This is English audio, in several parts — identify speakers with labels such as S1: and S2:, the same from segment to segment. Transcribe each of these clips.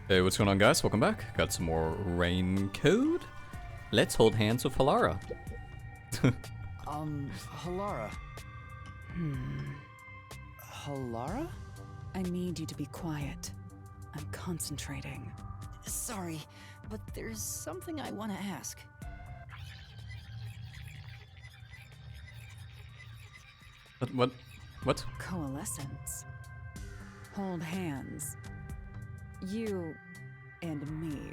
S1: Hey, what's going on, guys? Welcome back. Got some more rain code. Let's hold hands with Halara.
S2: Halara. Halara?
S3: I need you to be quiet. I'm concentrating.
S2: Sorry, but there's something I want to ask.
S1: What?
S3: Coalescence. Hold hands. You and me.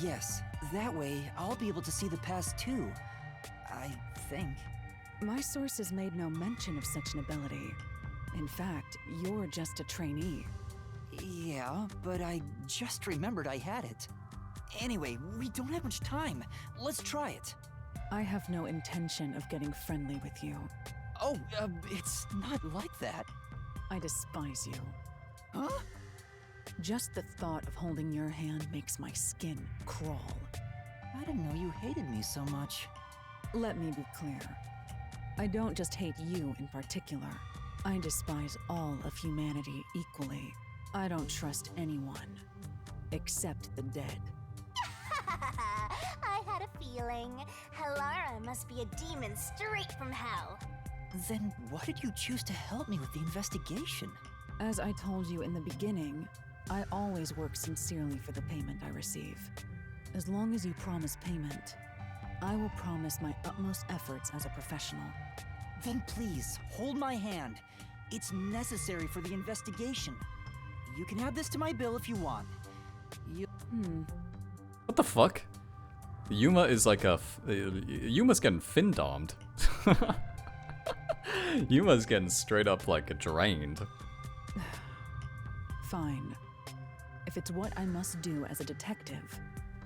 S2: Yes, that way I'll be able to see the past too. I think.
S3: My sources made no mention of such an ability. In fact, you're just a trainee.
S2: Yeah, but I just remembered I had it. Anyway, we don't have much time. Let's try it.
S3: I have no intention of getting friendly with you.
S2: Oh, it's not like that.
S3: I despise you.
S2: Huh?
S3: Just the thought of holding your hand makes my skin crawl.
S2: I didn't know you hated me so much.
S3: Let me be clear. I don't just hate you in particular. I despise all of humanity equally. I don't trust anyone, except the dead.
S4: I had a feeling. Halara must be a demon straight from hell.
S2: Then why did you choose to help me with the investigation?
S3: As I told you in the beginning, I always work sincerely for the payment I receive. As long as you promise payment, I will promise my utmost efforts as a professional.
S2: Then please, hold my hand. It's necessary for the investigation. You can add this to my bill if you want.
S1: What the fuck? Yuma is like Yuma's getting fin-domed. Yuma's getting straight up like drained.
S3: Fine. If it's what I must do as a detective,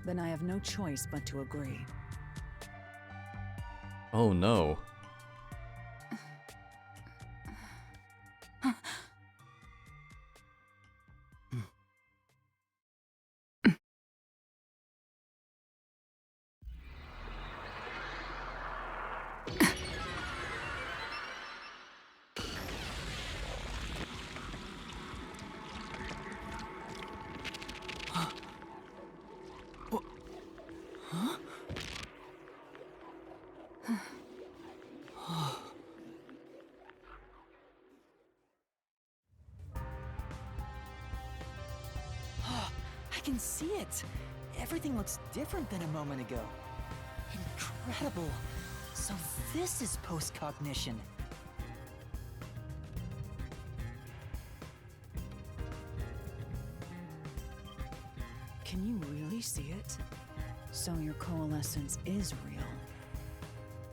S3: then I have no choice but to agree.
S1: Oh no.
S2: I can see it. Everything looks different than a moment ago. Incredible. So this is post-cognition.
S3: Can you really see it? So your coalescence is real.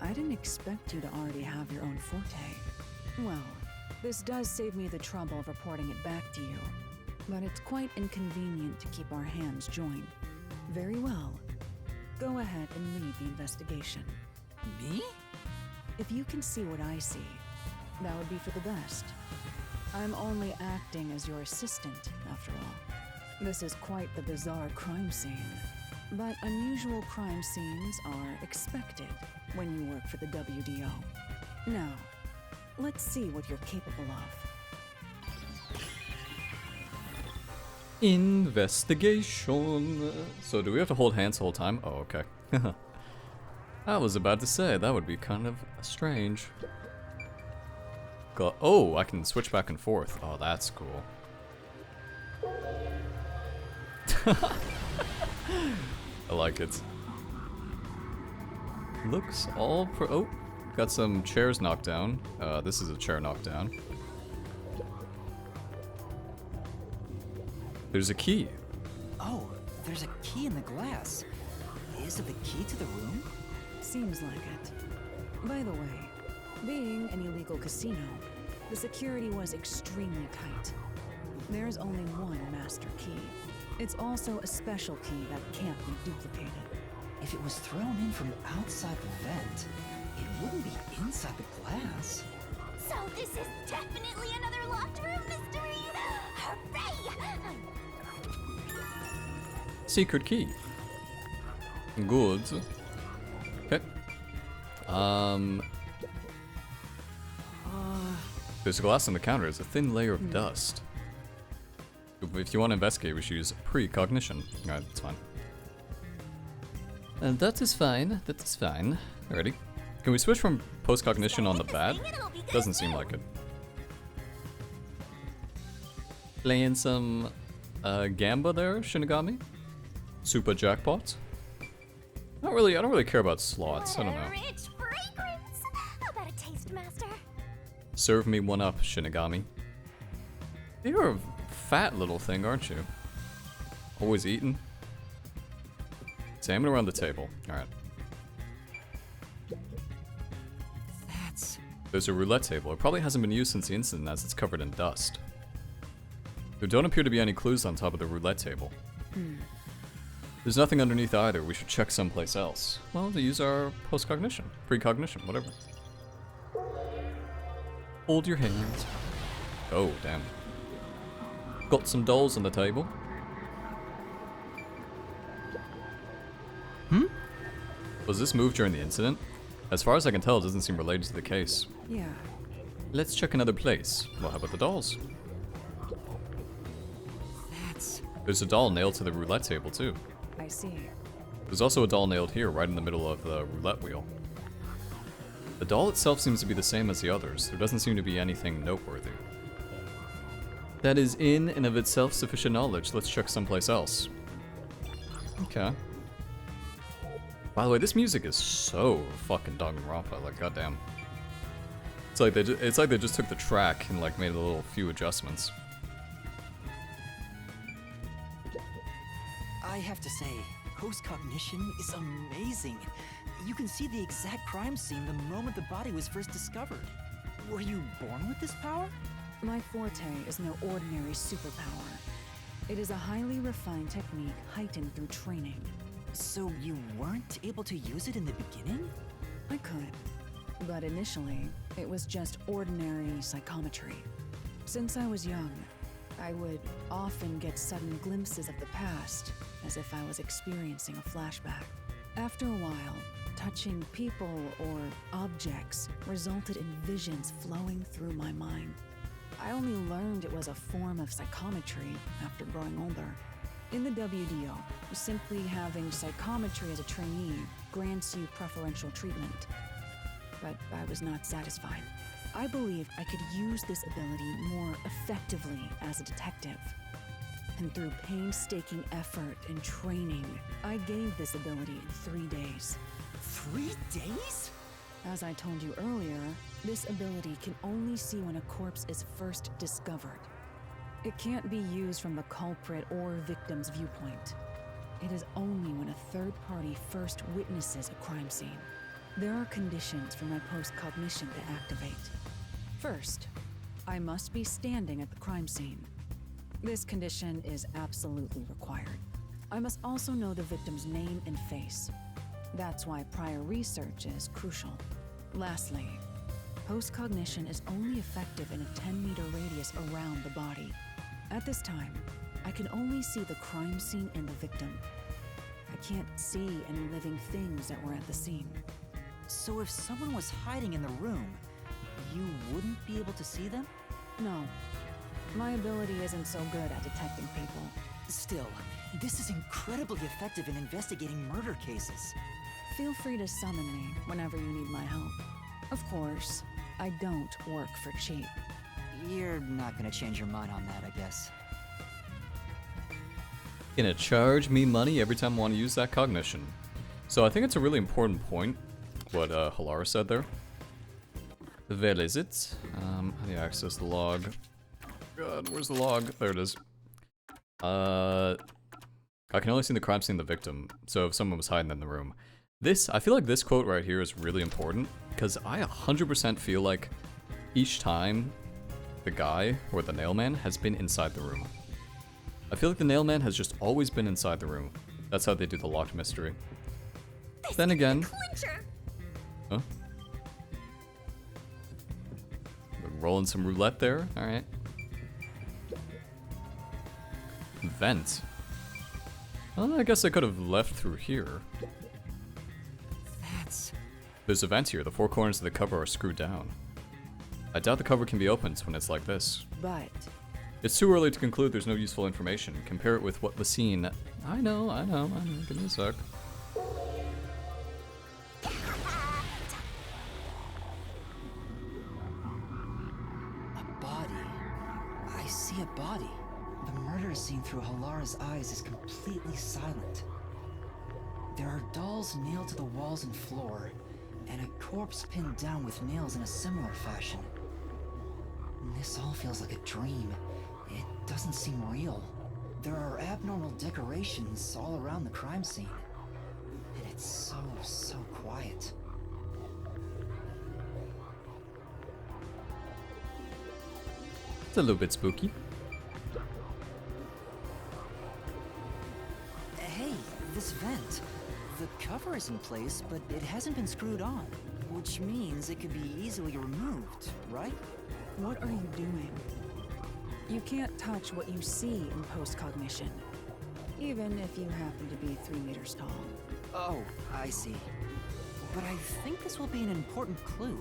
S3: I didn't expect you to already have your own forte. Well, this does save me the trouble of reporting it back to you. But it's quite inconvenient to keep our hands joined. Very well. Go ahead and lead the investigation.
S2: Me?
S3: If you can see what I see, that would be for the best. I'm only acting as your assistant, after all. This is quite the bizarre crime scene. But unusual crime scenes are expected when you work for the WDO. Now, let's see what you're capable of.
S1: Investigation. So do we have to hold hands the whole time? Oh, okay. I was about to say, that would be kind of strange. Oh, I can switch back and forth. Oh, that's cool. I like it. Looks all oh, got some chairs knocked down. This is a chair knocked down. There's a key.
S2: Oh, there's a key in the glass. Is it the key to the room?
S3: Seems like it. By the way, being an illegal casino, the security was extremely tight. There's only one master key. It's also a special key that can't be duplicated.
S2: If it was thrown in from outside the vent, it wouldn't be inside the glass.
S4: So this is definitely another locked room mystery! Hooray!
S1: Secret key. Good. Okay. There's glass on the counter. There's a thin layer of dust. If you want to investigate, we should use precognition. Alright, that's fine. And that is fine. That is fine. Alrighty. Can we switch from postcognition on the bat? Doesn't seem like it. Playing some Gamba there, Shinigami? Super jackpot? I don't really care about slots. I don't know.
S4: Rich fragrance. How about a taste, master?
S1: Serve me one up, Shinigami. You're a fat little thing, aren't you? Always eating. Salmon around the table. Alright. There's a roulette table. It probably hasn't been used since the incident as it's covered in dust. There don't appear to be any clues on top of the roulette table. There's nothing underneath either. We should check someplace else. Well, to use our postcognition. Precognition, whatever. Hold your hand. Oh, damn. Got some dolls on the table. Was this moved during the incident? As far as I can tell, it doesn't seem related to the case.
S3: Yeah.
S1: Let's check another place. Well, how about the dolls? There's a doll nailed to the roulette table, too.
S3: I see.
S1: There's also a doll nailed here, right in the middle of the roulette wheel. The doll itself seems to be the same as the others. There doesn't seem to be anything noteworthy. That is in and of itself sufficient knowledge. Let's check someplace else. Okay. By the way, this music is so fucking Danganronpa, like goddamn. It's like they just took the track and like made a little few adjustments.
S2: I have to say, postcognition is amazing. You can see the exact crime scene the moment the body was first discovered. Were you born with this power?
S3: My forte is no ordinary superpower. It is a highly refined technique heightened through training.
S2: So you weren't able to use it in the beginning?
S3: I could, but initially, it was just ordinary psychometry. Since I was young, I would often get sudden glimpses of the past, as if I was experiencing a flashback. After a while, touching people or objects resulted in visions flowing through my mind. I only learned it was a form of psychometry after growing older. In the WDO, simply having psychometry as a trainee grants you preferential treatment. But I was not satisfied. I believed I could use this ability more effectively as a detective. And through painstaking effort and training, I gained this ability in 3 days.
S2: 3 days?
S3: As I told you earlier, this ability can only see when a corpse is first discovered. It can't be used from the culprit or victim's viewpoint. It is only when a third party first witnesses a crime scene. There are conditions for my postcognition to activate. First, I must be standing at the crime scene. This condition is absolutely required. I must also know the victim's name and face. That's why prior research is crucial. Lastly, postcognition is only effective in a 10-meter radius around the body. At this time, I can only see the crime scene and the victim. I can't see any living things that were at the scene.
S2: So if someone was hiding in the room, you wouldn't be able to see them?
S3: No, my ability isn't so good at detecting people.
S2: Still, this is incredibly effective in investigating murder cases.
S3: Feel free to summon me whenever you need my help. Of course, I don't work for cheap.
S2: You're not gonna change your mind on that, I guess.
S1: Gonna charge me money every time I want to use that cognition. So I think it's a really important point, what Halara said there. Where is it? How do you access the log? God, where's the log? There it is. I can only see the crime scene of the victim, so if someone was hiding in the room. I feel like this quote right here is really important, because I 100% feel like each time the guy, or the nailman, has been inside the room. I feel like the nailman has just always been inside the room. That's how they do the locked mystery. Then again... Huh? We're rolling some roulette there, alright. Vent. Well, I guess I could have left through here. There's a vent here. The 4 corners of the cover are screwed down. I doubt the cover can be opened when it's like this.
S3: But
S1: It's too early to conclude there's no useful information. Compare it with what was seen. I know. Give me a sec.
S2: A body. I see a body. The murder scene through Halara's eyes is completely silent. There are dolls nailed to the walls and floor, and a corpse pinned down with nails in a similar fashion. This all feels like a dream. It doesn't seem real. There are abnormal decorations all around the crime scene. And it's so quiet.
S1: It's a little bit spooky.
S2: Hey, this vent. The cover is in place, but it hasn't been screwed on. Which means it could be easily removed, right?
S3: What are you doing? You can't touch what you see in post-cognition, even if you happen to be 3 meters tall.
S2: Oh, I see. But I think this will be an important clue.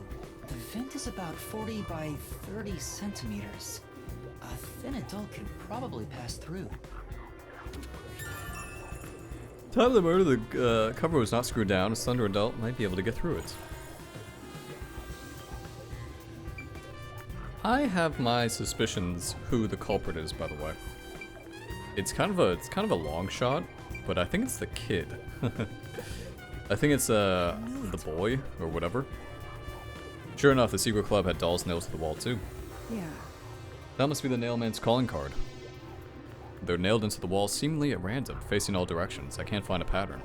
S2: The vent is about 40 by 30 centimeters. A thin adult could probably pass through.
S1: Time of the murder, the cover was not screwed down. A slender adult might be able to get through it. I have my suspicions who the culprit is, by the way. It's kind of a long shot, but I think it's the kid. I think it's the boy or whatever. Sure enough, the secret club had dolls nailed to the wall too.
S3: Yeah.
S1: That must be the nailman's calling card. They're nailed into the wall seemingly at random, facing all directions. I can't find a pattern.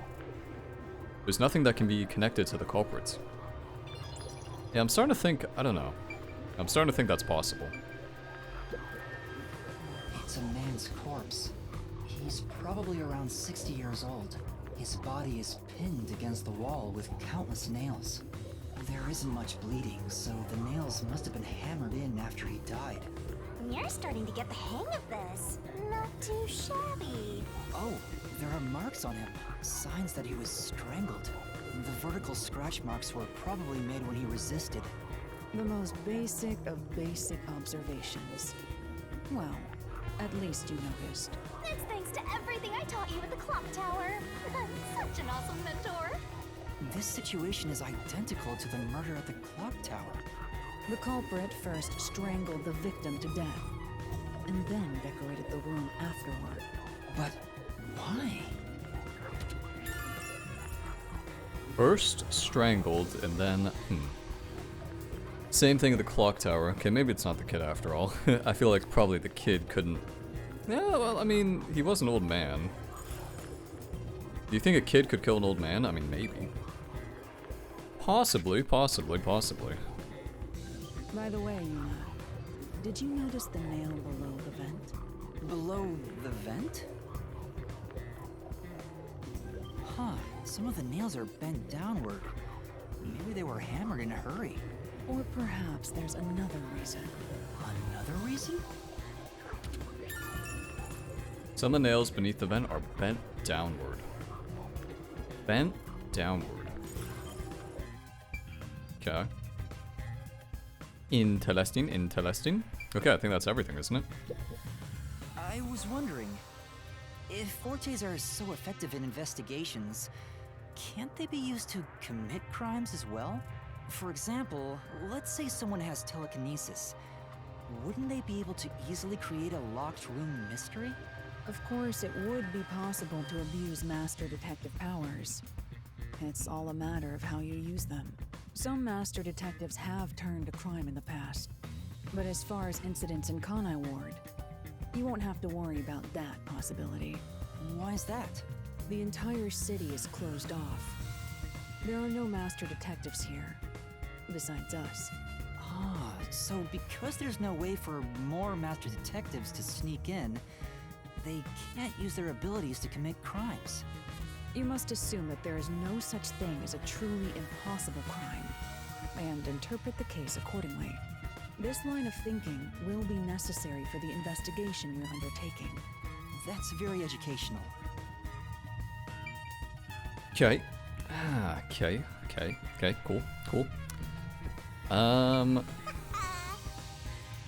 S1: There's nothing that can be connected to the culprits. Yeah, I'm starting to think, I don't know. I'm starting to think that's possible.
S2: It's a man's corpse. He's probably around 60 years old. His body is pinned against the wall with countless nails. There isn't much bleeding, so the nails must have been hammered in after he died.
S4: You're starting to get the hang of this. Not too shabby.
S2: Oh, there are marks on him. Signs that he was strangled. The vertical scratch marks were probably made when he resisted.
S3: The most basic of basic observations. Well, at least you noticed.
S4: That's thanks to everything I taught you at the clock tower. Such an awesome mentor.
S2: This situation is identical to the murder at the clock tower.
S3: The culprit first strangled the victim to death, and then decorated the room afterward.
S2: But why?
S1: First strangled, and then, Same thing at the clock tower. Okay, maybe it's not the kid after all. I feel like probably the kid couldn't... Yeah, well, I mean, he was an old man. Do you think a kid could kill an old man? I mean, maybe. Possibly.
S3: By the way, Yuma, did you notice the nail below the vent?
S2: Below the vent? Huh, some of the nails are bent downward. Maybe they were hammered in a hurry.
S3: Or perhaps there's another reason.
S2: Another reason?
S1: Some of the nails beneath the vent are bent downward. Bent downward. Okay. Interesting. Okay, I think that's everything, isn't it?
S2: I was wondering, if fortes are so effective in investigations, can't they be used to commit crimes as well? For example, let's say someone has telekinesis. Wouldn't they be able to easily create a locked room mystery?
S3: Of course, it would be possible to abuse master detective powers. It's all a matter of how you use them. Some master detectives have turned to crime in the past. But as far as incidents in Kanai Ward, you won't have to worry about that possibility.
S2: Why is that?
S3: The entire city is closed off. There are no master detectives here, besides us.
S2: Ah, so because there's no way for more master detectives to sneak in, they can't use their abilities to commit crimes.
S3: You must assume that there is no such thing as a truly impossible crime, and interpret the case accordingly. This line of thinking will be necessary for the investigation we're undertaking.
S2: That's very educational.
S1: Okay. Okay, cool. What are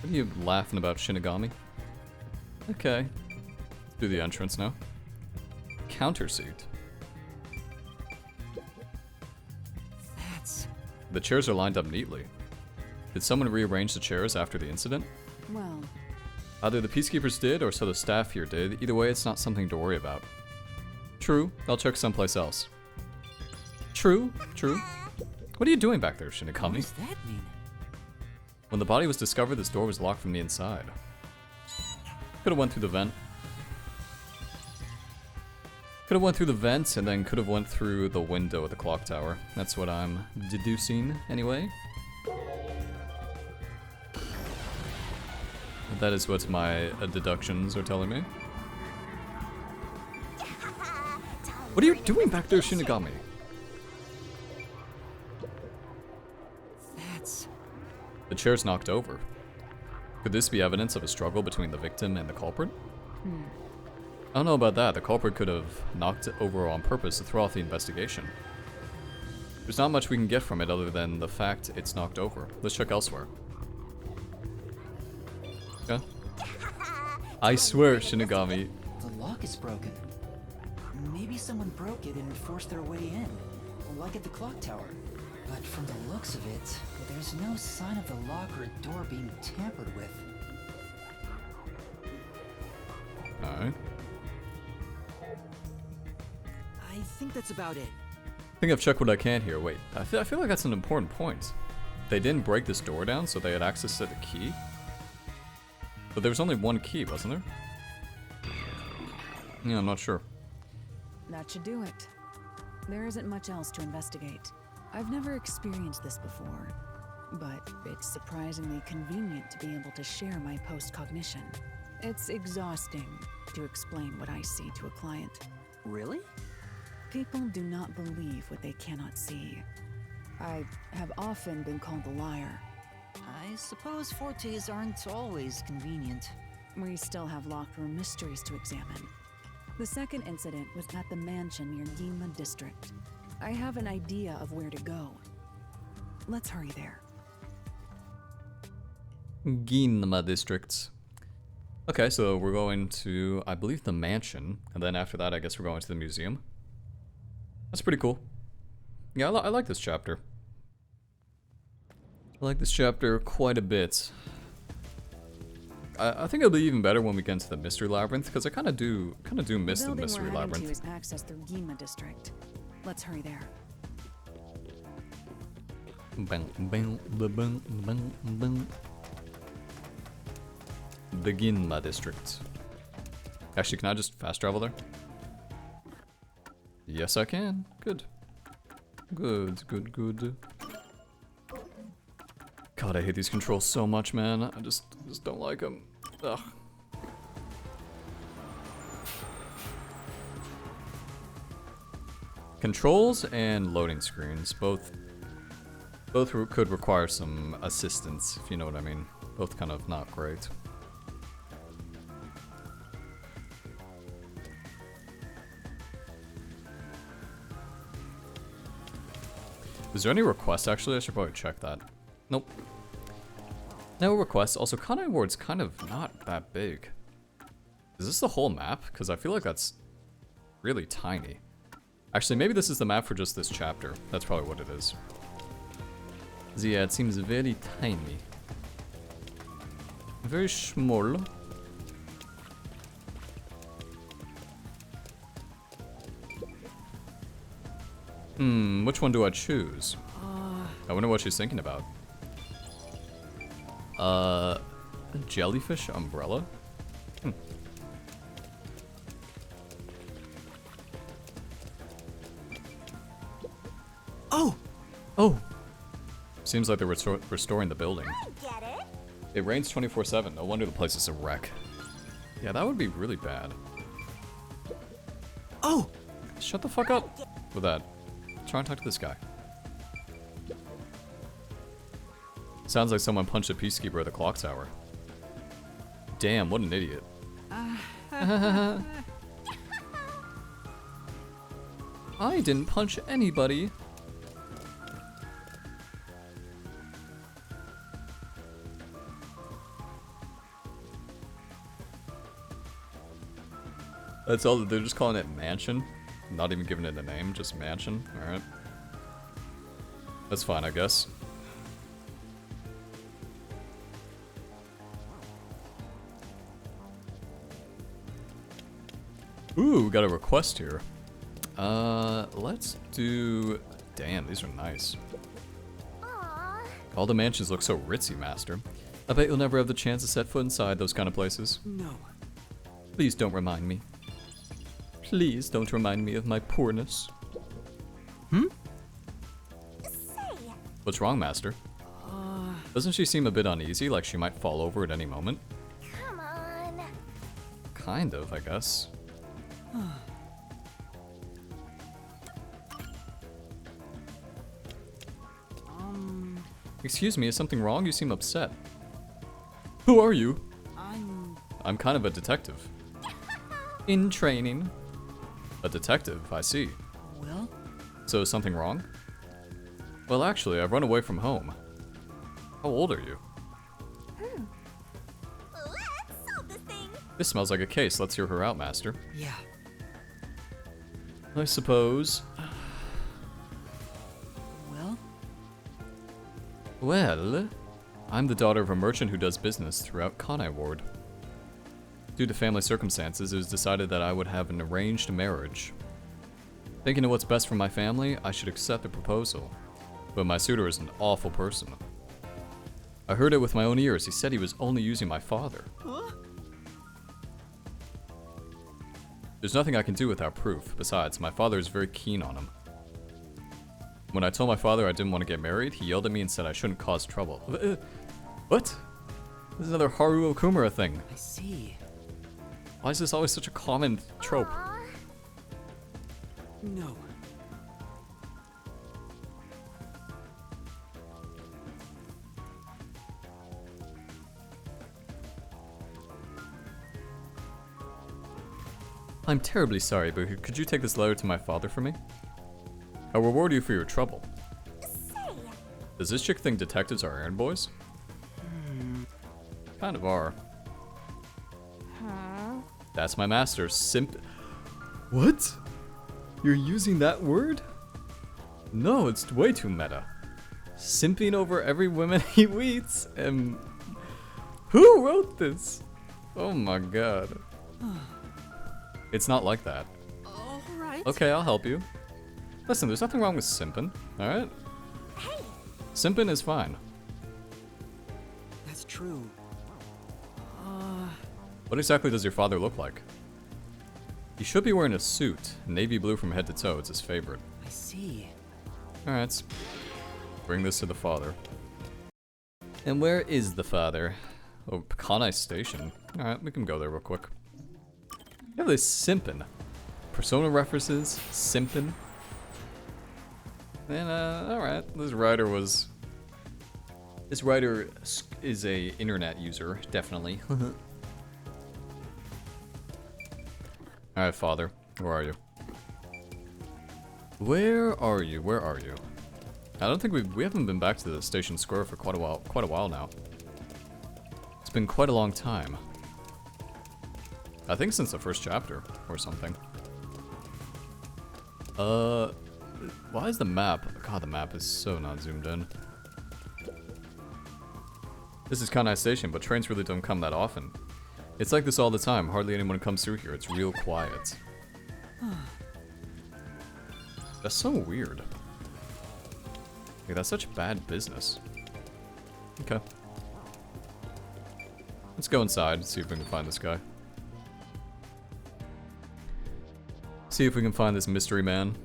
S1: you laughing about, Shinigami? Okay. Let's do the entrance now. Counter seat.
S2: That's...
S1: The chairs are lined up neatly. Did someone rearrange the chairs after the incident?
S3: Well,
S1: Either the peacekeepers did, or so the staff here did. Either way, it's not something to worry about. True, I'll check someplace else. True, true. What are you doing back there,
S2: What
S1: Shinigami?
S2: does that mean?
S1: When the body was discovered, this door was locked from the inside. Could've went through the vent. Could've went through the vents, and then could've went through the window at the clock tower. That's what I'm deducing, anyway. That is what my deductions are telling me. What are you doing back there, Shinigami?
S2: That's...
S1: The chair's knocked over. Could this be evidence of a struggle between the victim and the culprit? I don't know about that. The culprit could have knocked it over on purpose to throw off the investigation. There's not much we can get from it other than the fact it's knocked over. Let's check elsewhere. Okay. I swear, Shinigami.
S2: The lock is broken. Maybe someone broke it and forced their way in, like at the clock tower. But from the looks of it, there's no sign of the lock or door being tampered with.
S1: Alright.
S2: I think that's about it.
S1: I think I've checked what I can here. Wait, I feel like that's an important point. They didn't break this door down, so they had access to the key. But there was only one key, wasn't there? Yeah, I'm not sure.
S3: that should do it. There isn't much else to investigate. I've never experienced this before, but it's surprisingly convenient to be able to share my post-cognition. It's exhausting to explain what I see to a client.
S2: Really?
S3: People do not believe what they cannot see. I have often been called a liar.
S2: I suppose fortes aren't always convenient.
S3: We still have locked room mysteries to examine. The second incident was at the mansion near Yuma district. I have an idea of where to go. Let's hurry there.
S1: Ginma districts. Okay, so we're going to, I believe, the mansion, and then after that, I guess we're going to the museum. That's pretty cool. Yeah, I like this chapter. I like this chapter quite a bit. I think it'll be even better when we get into the mystery labyrinth, because I kind of do miss the mystery
S3: we're heading to
S1: labyrinth.
S3: is accessed through Yuma district. Let's hurry there.
S1: Bang, bang, bang, bang, bang, bang. The Ginma district. Actually, can I just fast travel there? Yes, I can. Good. Good, good, good. God, I hate these controls so much, man. I just don't like them. Ugh. Controls and loading screens, both could require some assistance, if you know what I mean. Both kind of not great. Is there any request, actually? I should probably check that. Nope. No requests. Also, Kanai Ward's kind of not that big. Is this the whole map? Because I feel like that's really tiny. Actually, maybe this is the map for just this chapter. That's probably what it is. So yeah, it seems very tiny. Very small. Which one do I choose? I wonder what she's thinking about. Jellyfish umbrella?
S2: Oh!
S1: Oh! Seems like they're restoring the building.
S4: I get it.
S1: It rains 24/7. No wonder the place is a wreck. Yeah, that would be really bad.
S2: Oh!
S1: Shut the fuck up with that. Try and talk to this guy. Sounds like someone punched a peacekeeper at the clock tower. Damn, what an idiot. I didn't punch anybody. That's all. They're just calling it mansion. Not even giving it a name, just mansion. Alright. That's fine, I guess. Ooh, got a request here. Let's do... Damn, these are nice.
S4: Aww.
S1: All the mansions look so ritzy, Master. I bet you'll never have the chance to set foot inside those kind of places.
S2: No.
S1: Please don't remind me. Please don't remind me of my poorness.
S4: Say,
S1: What's wrong, Master? Doesn't she seem a bit uneasy, like she might fall over at any moment?
S4: come on.
S1: Kind of, I guess. Excuse me, is something wrong? You seem upset. Who are you? I'm kind of a detective. In training. A detective, I see.
S2: Well?
S1: So is something wrong? Well, actually, I've run away from home. How old are you?
S4: Let's solve this thing.
S1: This smells like a case. Let's hear her out, Master.
S2: Yeah.
S1: I suppose.
S2: Well?
S1: Well, I'm the daughter of a merchant who does business throughout Kanai Ward. Due to family circumstances, it was decided that I would have an arranged marriage. Thinking of what's best for my family, I should accept the proposal. But my suitor is an awful person. I heard it with my own ears. He said he was only using my father. There's nothing I can do without proof. Besides, my father is very keen on him. When I told my father I didn't want to get married, he yelled at me and said I shouldn't cause trouble. What? This is another Haru Okumura thing.
S2: I see.
S1: Why is this always such a common trope?
S4: Aw.
S2: No.
S1: I'm terribly sorry, but could you take this letter to my father for me? I'll reward you for your trouble.
S4: Say,
S1: Does this chick think detectives are errand boys? Kind of are. That's my master, Simp. What? You're using that word? No, it's way too meta. Simping over every woman he meets, and... Who wrote this? Oh my god. It's not like that.
S2: Alright.
S1: Okay, I'll help you. Listen, there's nothing wrong with simping, alright?
S4: hey,
S1: Simping is fine.
S2: That's true.
S1: What exactly does your father look like? He should be wearing a suit. Navy blue from head to toe, it's his favorite.
S2: I see.
S1: Alright, let's bring this to the father. And where is the father? Oh, Kanai Station. Alright, we can go there real quick. You have this simpin'. Persona references, simpin'. And, alright, this writer is a internet user, definitely. Alright, father, where are you? Where are you? Where are you? I don't think we haven't been back to the station square for quite a while now. It's been quite a long time. I think since the first chapter or something. Why is the map? God, the map is so not zoomed in. This is Kanai Station, but trains really don't come that often. It's like this all the time. Hardly anyone comes through here. It's real quiet. That's so weird. Like, that's such bad business. Okay. Let's go inside and see if we can find this guy. See if we can find this mystery man.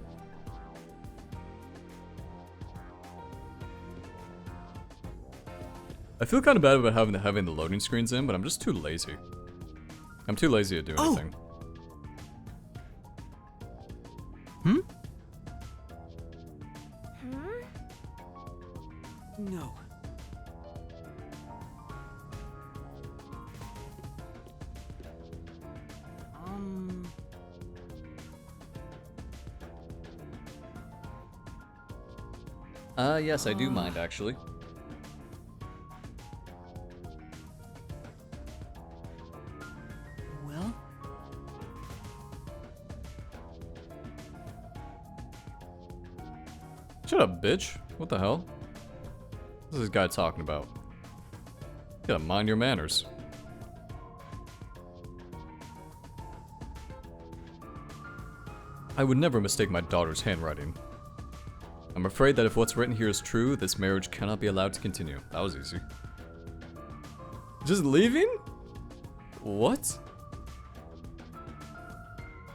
S1: I feel kind of bad about having the loading screens in, but I'm just too lazy. I'm too lazy to do anything.
S2: No.
S1: Yes, I do mind, actually.
S2: Well?
S1: Shut up, bitch. What the hell? What's this guy talking about? You gotta mind your manners. I would never mistake my daughter's handwriting. I'm afraid that if what's written here is true, this marriage cannot be allowed to continue. That was easy. Just leaving? What?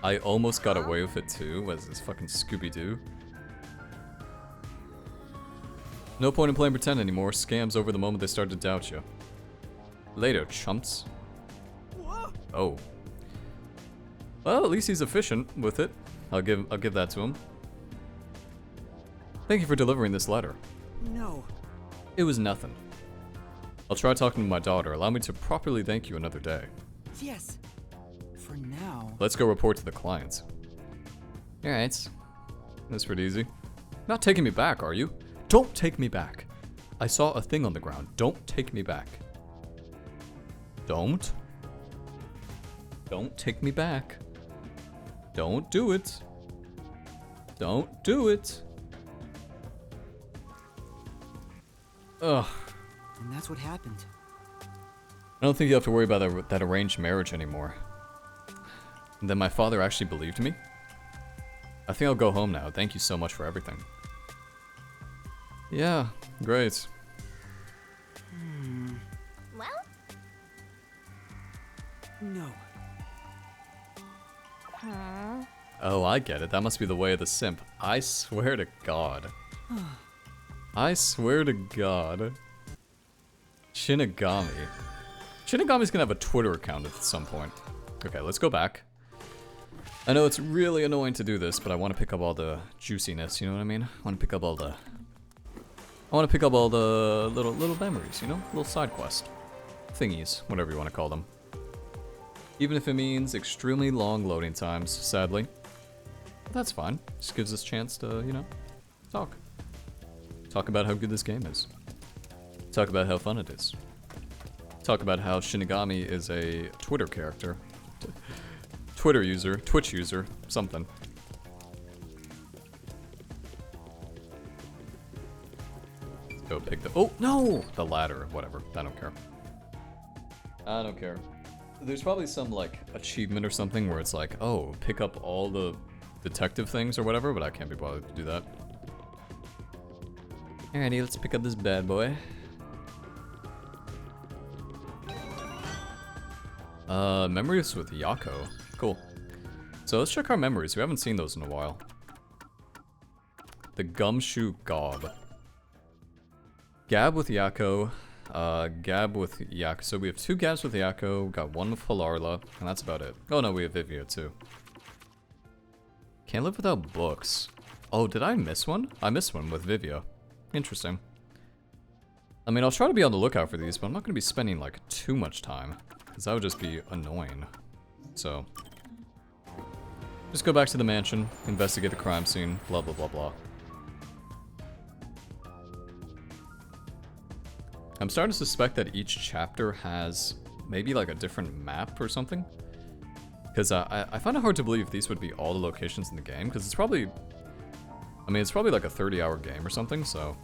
S1: I almost got away with it too, as this fucking Scooby-Doo. No point in playing pretend anymore. Scams over the moment they start to doubt you. Later, chumps. Oh. Well, at least he's efficient with it. I'll give that to him. Thank you for delivering this letter.
S2: No.
S1: It was nothing. I'll try talking to my daughter. Allow me to properly thank you another day.
S2: Yes. For now.
S1: Let's go report to the clients. Alright. That's pretty easy. Not taking me back, are you? Don't take me back. I saw a thing on the ground. Don't take me back. Don't. Don't take me back. Don't do it. Don't do it. Ugh.
S2: And that's what happened.
S1: I don't think you have to worry about that arranged marriage anymore. And then my father actually believed me. I think I'll go home now. Thank you so much for everything. Yeah, great.
S4: Well,
S2: No.
S1: Oh, I get it. That must be the way of the simp. I swear to God. I swear to God. Shinigami. Shinigami's gonna have a Twitter account at some point. Okay, let's go back. I know it's really annoying to do this, but I want to pick up all the juiciness, you know what I mean? I want to pick up all the little memories, you know? Little side quest. Thingies, whatever you want to call them. Even if it means extremely long loading times, sadly. But that's fine. Just gives us a chance to, you know, talk. Talk about how good this game is. Talk about how fun it is. Talk about how Shinigami is a Twitter character. Twitter user, Twitch user, something. Let's go pick the— oh, no! The ladder, whatever. I don't care. I don't care. There's probably some, like, achievement or something where it's like, oh, pick up all the detective things or whatever, but I can't be bothered to do that. Alrighty, let's pick up this bad boy. Memories with Yako. Cool. So let's check our memories. We haven't seen those in a while. The Gumshoe Gob. Gab with Yako. Gab with Yako. So we have 2 Gabs with Yako. Got 1 with Hilarla. And that's about it. Oh no, we have Vivia too. Can't live without books. Oh, did I miss one? I missed one with Vivia. Interesting. I mean, I'll try to be on the lookout for these, but I'm not going to be spending, like, too much time. Because that would just be annoying. So, just go back to the mansion, investigate the crime scene, blah blah blah blah. I'm starting to suspect that each chapter has maybe like a different map or something. Because I find it hard to believe these would be all the locations in the game, because it's probably— I mean, it's probably like a 30-hour game or something, so—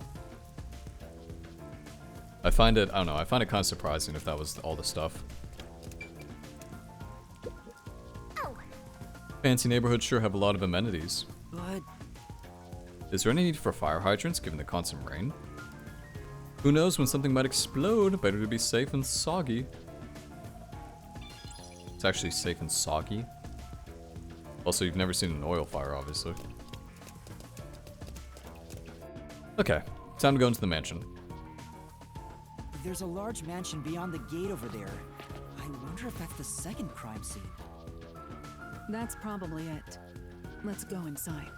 S1: I find it— I don't know, I find it kind of surprising if that was all the stuff. Fancy neighborhoods sure have a lot of amenities.
S2: But
S1: Is there any need for fire hydrants given the constant rain? Who knows when something might explode? Better to be safe and soggy. It's actually safe and soggy. Also, you've never seen an oil fire, obviously. Okay, time to go into the mansion.
S2: there's a large mansion beyond the gate over there. I wonder if that's the second crime scene.
S3: That's probably it. Let's go inside.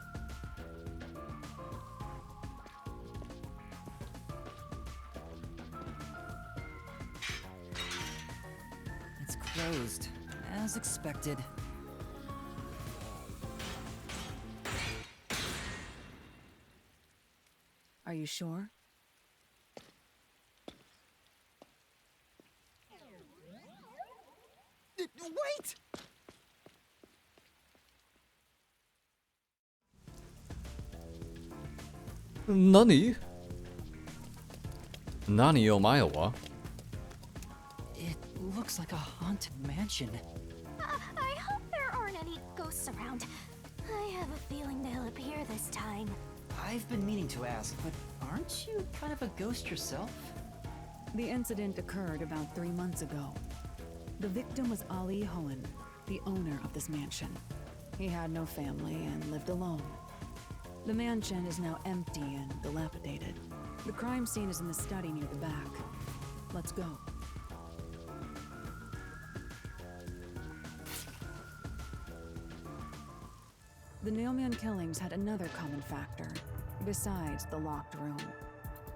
S2: It's closed, as expected.
S3: Are you sure?
S2: Wait!
S1: Nani? Nani Omaewa?
S2: It looks like a haunted mansion.
S4: I hope there aren't any ghosts around. I have a feeling they'll appear this time.
S2: I've been meaning to ask, but aren't you kind of a ghost yourself?
S3: The incident occurred about 3 months ago. The victim was Ali Hohen, the owner of this mansion. He had no family and lived alone. The mansion is now empty and dilapidated. The crime scene is in the study near the back. Let's go. The Nailman killings had another common factor, besides the locked room.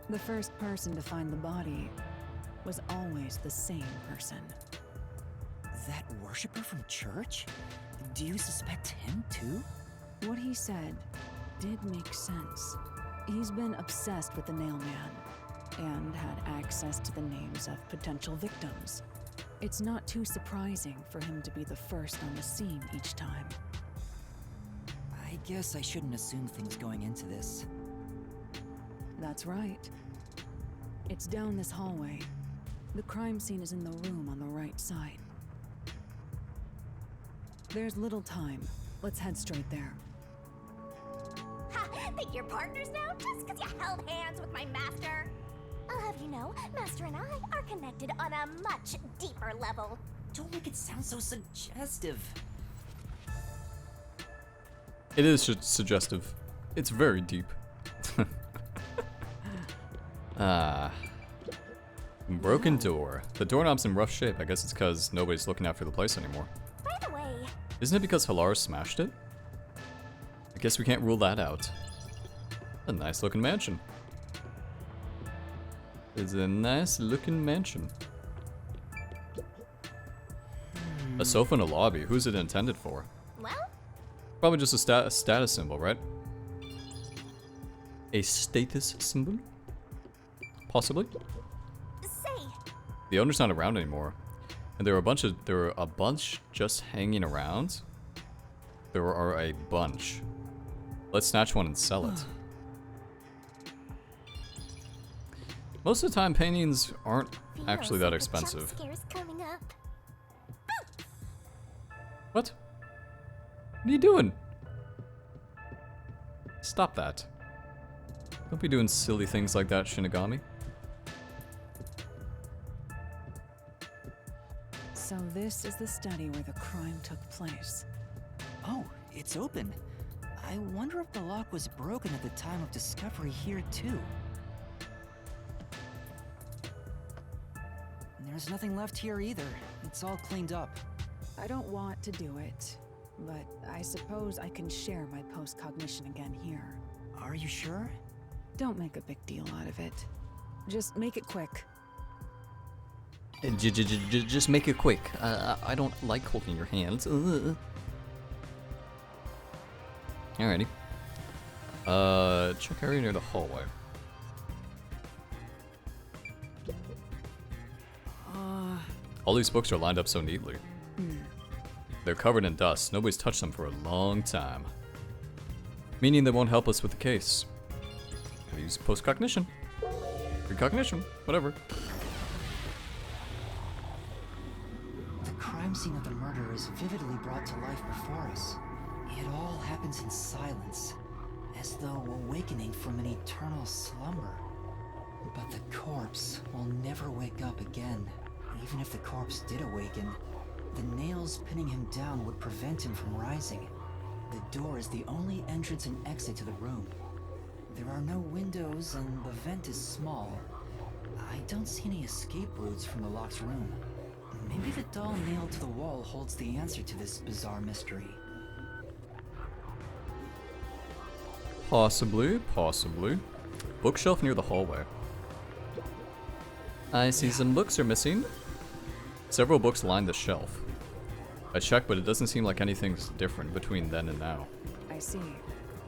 S3: The first person to find the body was always the same person.
S2: That worshiper from church? Do you suspect him too?
S3: What he said did make sense. He's been obsessed with the Nailman and had access to the names of potential victims. It's not too surprising for him to be the first on the scene each time.
S2: I guess I shouldn't assume things going into this.
S3: That's right. It's down this hallway. The crime scene is in the room on the right side. There's little time. Let's head straight there.
S4: Ha! Think you're partners now just because you held hands with my master? I'll have you know, Master and I are connected on a much deeper level.
S2: Don't make it sound so suggestive.
S1: It is suggestive. It's very deep. Broken door. The doorknob's in rough shape. I guess it's because nobody's looking after the place anymore.
S4: By the way,
S1: Isn't it because Halara smashed it? I guess we can't rule that out. A nice looking mansion. It's a nice looking mansion. A sofa in a lobby. Who's it intended for?
S4: well,
S1: Probably just a status symbol, right? A status symbol? Possibly.
S4: say,
S1: The owner's not around anymore, and there were a bunch just hanging around. There are a bunch. Let's snatch one and sell it. Most of the time, paintings aren't actually that
S4: feels like a
S1: expensive.
S4: jump scare's coming up.
S1: What? What are you doing? Stop that. Don't be doing silly things like that, Shinigami.
S3: So this is the study where the crime took place.
S2: Oh, it's open. I wonder if the lock was broken at the time of discovery here too. There's nothing left here either. It's all cleaned up.
S3: I don't want to do it, but I suppose I can share my post-cognition again here.
S2: Are you sure?
S3: Don't make a big deal out of it. Just make it quick.
S1: Just make it quick. I don't like holding your hands. Alrighty. Check area near the hallway. All these books are lined up so neatly. They're covered in dust. Nobody's touched them for a long time. Meaning they won't help us with the case. Gotta use post-cognition. Precognition. Whatever.
S2: The crime scene of the murder is vividly brought to life before us. It all happens in silence, as though awakening from an eternal slumber. But the corpse will never wake up again. Even if the corpse did awaken, the nails pinning him down would prevent him from rising. The door is the only entrance and exit to the room. There are no windows and the vent is small. I don't see any escape routes from the locked room. Maybe the doll nailed to the wall holds the answer to this bizarre mystery.
S1: Possibly, possibly. Bookshelf near the hallway. I see some books are missing. Several books line the shelf. I checked, but it doesn't seem like anything's different between then and now.
S3: I see.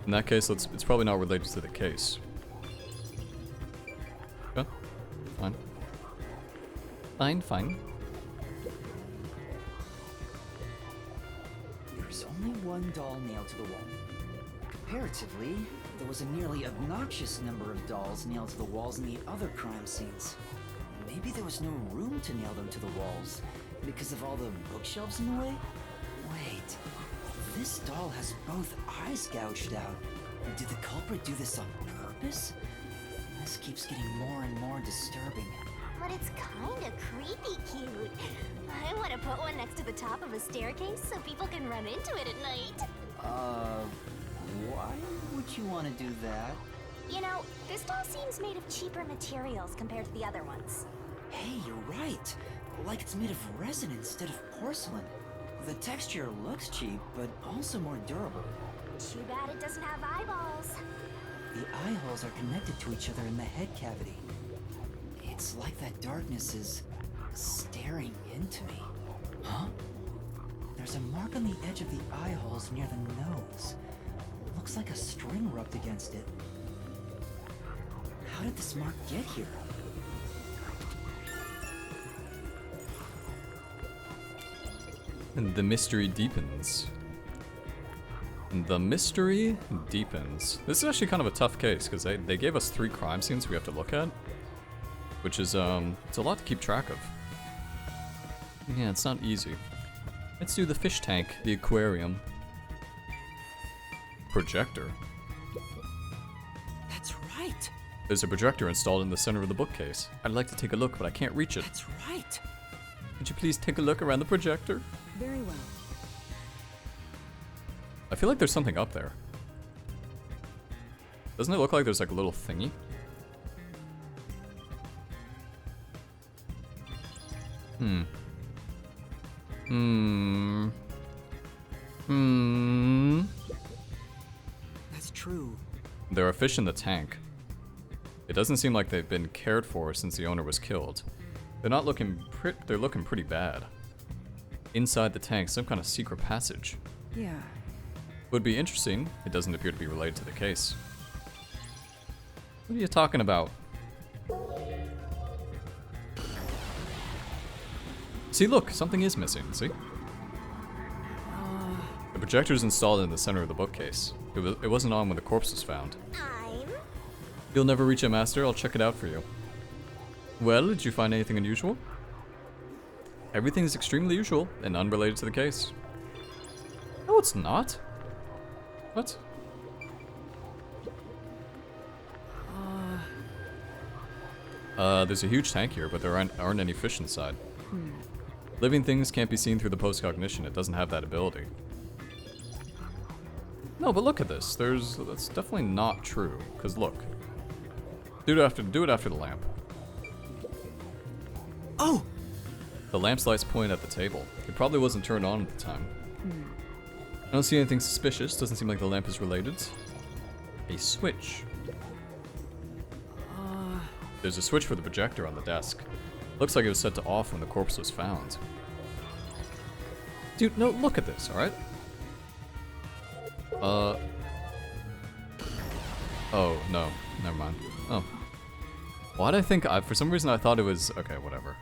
S1: In that case, it's probably not related to the case. Okay, fine. Fine.
S2: There's only one doll nailed to the wall. Comparatively, there was a nearly obnoxious number of dolls nailed to the walls in the other crime scenes. Maybe there was no room to nail them to the walls because of all the bookshelves in the way? Wait, this doll has both eyes gouged out. Did the culprit do this on purpose? This keeps getting more and more disturbing.
S4: But it's kinda creepy cute. I want to put one next to the top of a staircase so people can run into it at night.
S2: Why would you want to do that?
S4: You know, this doll seems made of cheaper materials compared to the other ones.
S2: Hey, you're right. Like it's made of resin instead of porcelain. The texture looks cheap, but also more durable.
S4: Too bad it doesn't have eyeballs.
S2: The eye holes are connected to each other in the head cavity. It's like that darkness is staring into me. Huh? There's a mark on the edge of the eye holes near the nose. Looks like a string rubbed against it. How did this mark get here?
S1: And the mystery deepens. The mystery deepens. This is actually kind of a tough case, because they gave us 3 crime scenes we have to look at. Which is, it's a lot to keep track of. Yeah, it's not easy. Let's do the fish tank, the aquarium. Projector.
S2: That's right.
S1: There's a projector installed in the center of the bookcase. I'd like to take a look, but I can't reach it.
S2: That's right.
S1: Could you please take a look around the projector?
S3: Very well.
S1: I feel like there's something up there. Doesn't it look like there's like a little thingy?
S2: That's true.
S1: There are fish in the tank. It doesn't seem like they've been cared for since the owner was killed. They're not looking they're looking pretty bad. Inside the tank, some kind of secret passage.
S3: Yeah.
S1: Would be interesting. It doesn't appear to be related to the case. What are you talking about? See, look, something is missing. See? The projector is installed in the center of the bookcase. It wasn't on when the corpse was found. You'll never reach it, Master. I'll check it out for you. Well, did you find anything unusual? Everything is extremely usual and unrelated to the case. No, it's not. What? There's a huge tank here, but there aren't any fish inside. Living things can't be seen through the post-cognition. It doesn't have that ability. No, but look at this. That's definitely not true. Cause look, do it after the lamp.
S2: Oh!
S1: The lamp's lights point at the table. It probably wasn't turned on at the time. I don't see anything suspicious. Doesn't seem like the lamp is related. A switch. There's a switch for the projector on the desk. Looks like it was set to off when the corpse was found. Dude, no, look at this, alright? Oh, no. Never mind. Oh. Why'd I think... for some reason I thought it was... Okay, whatever.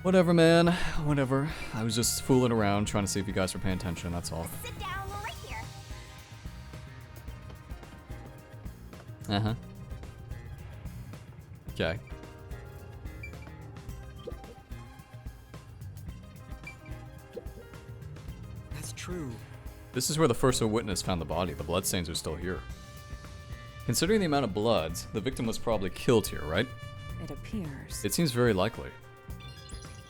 S1: Whatever, man. Whatever. I was just fooling around, trying to see if you guys were paying attention, that's all.
S4: Sit down right here.
S1: Uh-huh. Okay.
S2: That's true.
S1: This is where the first witness found the body. The bloodstains are still here. Considering the amount of blood, the victim was probably killed here, right?
S3: It appears.
S1: It seems very likely.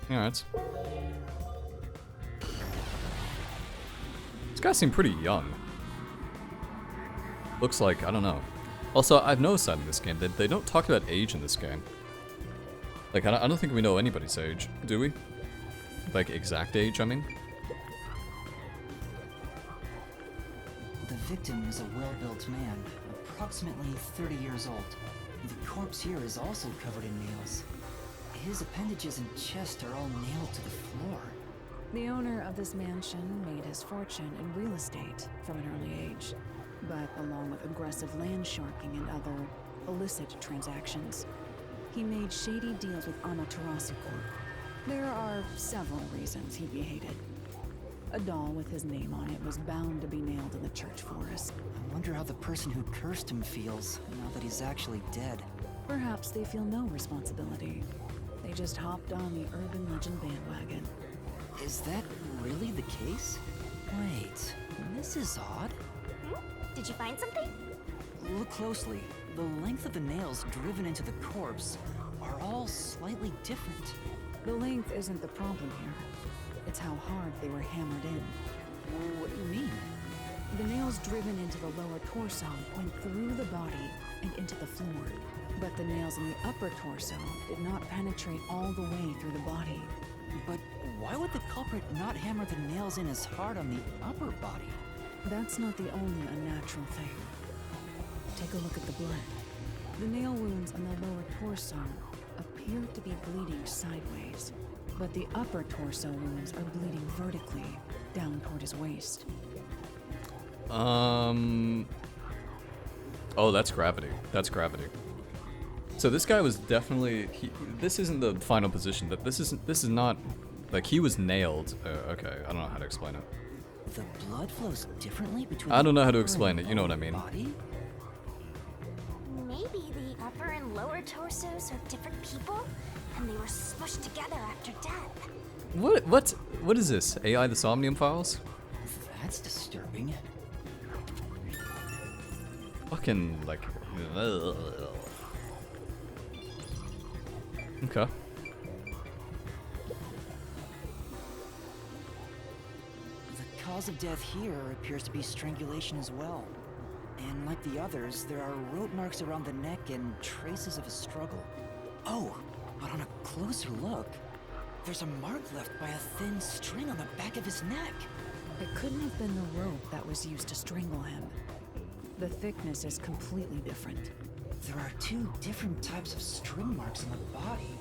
S1: Alright. This guy seemed pretty young. Looks like, I don't know. Also, I've noticed that in this game, they don't talk about age in this game. Like, I don't think we know anybody's age, do we? Like, exact age, I mean?
S2: The victim is a well-built man, approximately 30 years old. The corpse here is also covered in nails. His appendages and chest are all nailed to the floor.
S3: The owner of this mansion made his fortune in real estate from an early age, but along with aggressive land sharking and other illicit transactions, he made shady deals with Amaterasu Corp. There are several reasons he'd be hated. A doll with his name on it was bound to be nailed in the church forest.
S2: I wonder how the person who cursed him feels now that he's actually dead.
S3: Perhaps they feel no responsibility. They just hopped on the urban legend bandwagon.
S2: Is that really the case? Wait, this is odd.
S4: Did you find something?
S2: Look closely. The length of the nails driven into the corpse are all slightly different.
S3: The length isn't the problem here. It's how hard they were hammered in.
S2: What do you mean?
S3: The nails driven into the lower torso went through the body and into the floor. But the nails in the upper torso did not penetrate all the way through the body.
S2: But why would the culprit not hammer the nails in as hard on the upper body?
S3: That's not the only unnatural thing. Take a look at the blood. The nail wounds on the lower torso appear to be bleeding sideways, but the upper torso wounds are bleeding vertically down toward his waist.
S1: Oh, that's gravity. That's gravity. So this guy was definitely. This isn't the final position. This is not. Like, he was nailed. Okay, I don't know how to explain it.
S2: The blood flows differently between.
S1: I don't know how to
S2: the upper
S1: explain
S2: and
S1: it. You know what I
S2: lower
S1: mean.
S2: Body?
S4: Maybe the upper and lower torsos are different people, and they were smushed together after death.
S1: What is this? AI the Somnium Files?
S2: That's disturbing.
S1: Fucking like. Okay.
S2: The cause of death here appears to be strangulation as well. And like the others, there are rope marks around the neck and traces of a struggle. Oh, but on a closer look, there's a mark left by a thin string on the back of his neck.
S3: It couldn't have been the rope that was used to strangle him. The thickness is completely different.
S2: There are two different types of string marks on the body.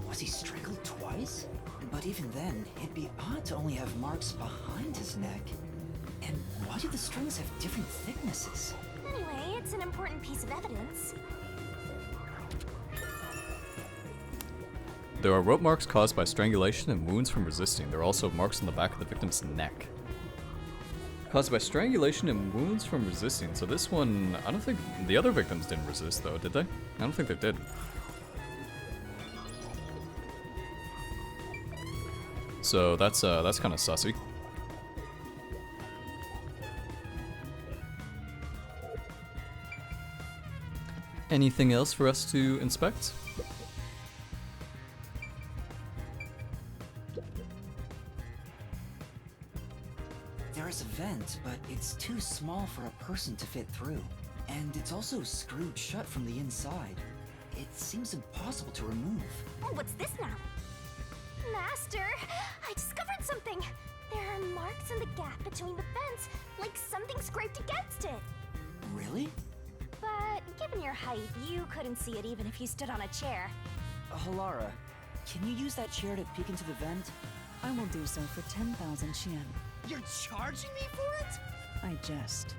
S2: Was he strangled twice? But even then, it'd be odd to only have marks behind his neck. And why do the strings have different thicknesses?
S4: Anyway, it's an important piece of evidence.
S1: There are rope marks caused by strangulation and wounds from resisting. There are also marks on the back of the victim's neck. Caused by strangulation and wounds from resisting. So this one, I don't think the other victims didn't resist though, did they? I don't think they did. So that's kind of sussy. Anything else for us to inspect?
S2: There is a vent, but it's too small for a person to fit through. And it's also screwed shut from the inside. It seems impossible to remove.
S4: Oh, what's this now? Master, I discovered something. There are marks in the gap between the vents, like something scraped against it.
S2: Really?
S4: But given your height, you couldn't see it even if you stood on a chair.
S2: Halara, can you use that chair to peek into the vent?
S3: I will do so for 10,000 Xian.
S2: You're charging me for it?
S3: I jest.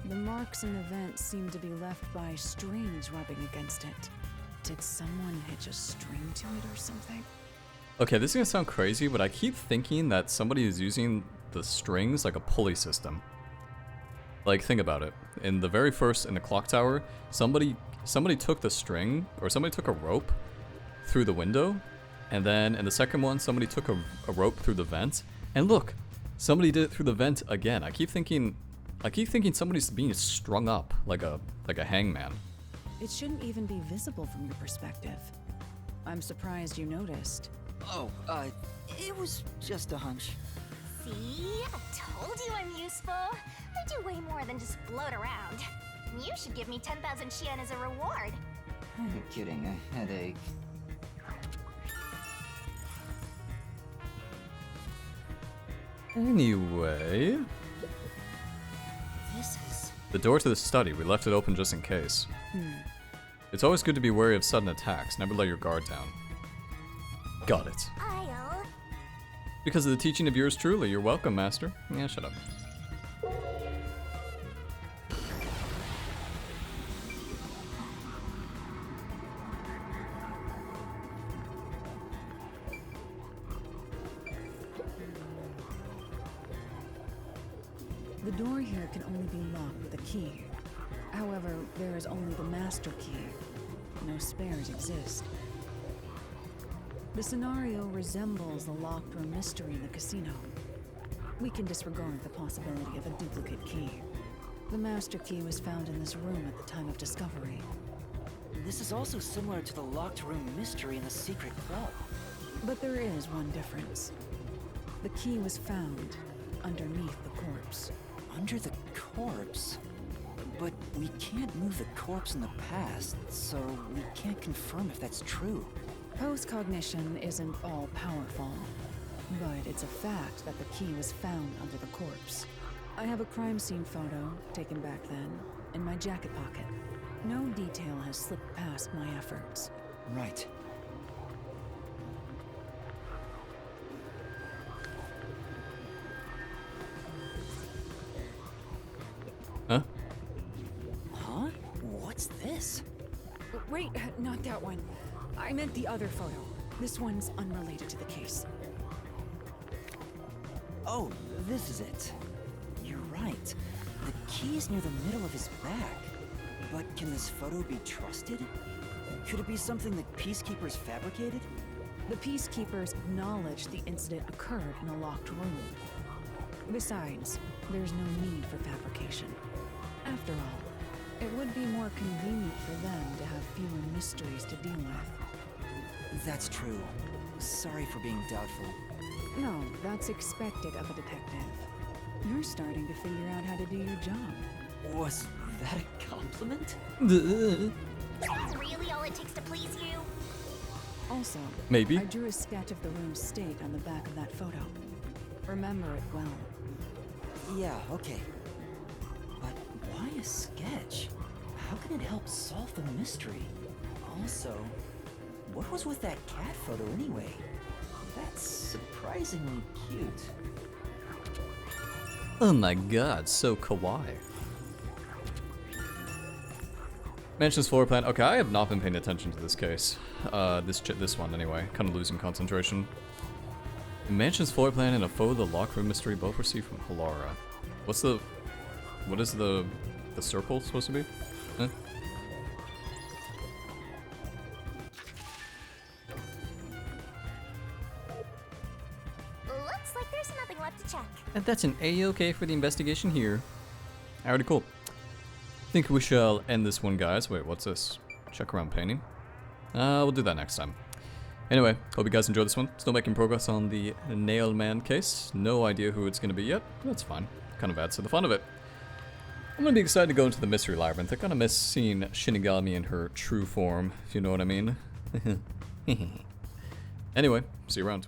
S3: The marks in the vent seem to be left by strings rubbing against it. Did someone hitch a string to it or something?
S1: Okay, this is gonna sound crazy, but I keep thinking that somebody is using the strings like a pulley system. Like, think about it. In the very first, in the clock tower, somebody took the string, or somebody took a rope through the window, and then in the second one, somebody took a rope through the vent, and look, somebody did it through the vent again. I keep thinking somebody's being strung up like a hangman.
S3: It shouldn't even be visible from your perspective. I'm surprised you noticed.
S2: Oh, it was just a hunch.
S4: See? I told you I'm useful. I do way more than just float around. You should give me 10,000 Xian as a reward.
S2: You're kidding, a headache.
S1: Anyway,
S2: This is...
S1: the door to the study, we left it open just in case. It's always good to be wary of sudden attacks, never let your guard down. Got it.
S4: I'll...
S1: Because of the teaching of yours truly, you're welcome, Master. Yeah, shut up.
S3: The door here can only be locked with a key. However, there is only the master key. No spares exist. The scenario resembles the locked room mystery in the casino. We can disregard the possibility of a duplicate key. The master key was found in this room at the time of discovery.
S2: This is also similar to the locked room mystery in the secret club.
S3: But there is one difference. The key was found underneath the corpse.
S2: Under the corpse? But we can't move the corpse in the past, so we can't confirm if that's true.
S3: Post-cognition isn't all-powerful, but it's a fact that the key was found under the corpse. I have a crime scene photo, taken back then, in my jacket pocket. No detail has slipped past my efforts.
S2: Right.
S1: Huh?
S2: Huh? What's this?
S3: Wait, not that one. I meant the other photo. This one's unrelated to the case.
S2: Oh, this is it. You're right. The key is near the middle of his back. But can this photo be trusted? Could it be something the peacekeepers fabricated?
S3: The peacekeepers acknowledged the incident occurred in a locked room. Besides, there's no need for fabrication. After all, it would be more convenient for them to have fewer mysteries to deal with.
S2: That's true. Sorry for being doubtful.
S3: No, that's expected of a detective. You're starting to figure out how to do your job.
S2: Was that a compliment?
S4: Is that really all it takes to please you?
S3: Also,
S1: Maybe.
S3: I drew a sketch of the room's state on the back of that photo. Remember it well.
S2: Yeah, okay. But why a sketch? How can it help solve the mystery? Also, what was with that cat photo anyway? That's surprisingly cute.
S1: Oh my god, so kawaii. Mansion's floor plan. Okay, I have not been paying attention to this case. This one anyway. Kind of losing concentration. Mansion's floor plan and a photo of the locked room mystery both received from Halara. What is the circle supposed to be? Huh?
S4: Looks like there's nothing left to check.
S1: And that's an A-OK for the investigation here. Alrighty, cool. Think we shall end this one, guys. Wait, what's this? Check around painting. We'll do that next time. Anyway, hope you guys enjoyed this one. Still making progress on the Nail Man case. No idea who it's going to be yet. That's fine. Kind of adds to the fun of it. I'm going to be excited to go into the Mystery Labyrinth. I kind of miss seeing Shinigami in her true form, if you know what I mean. Anyway, see you around.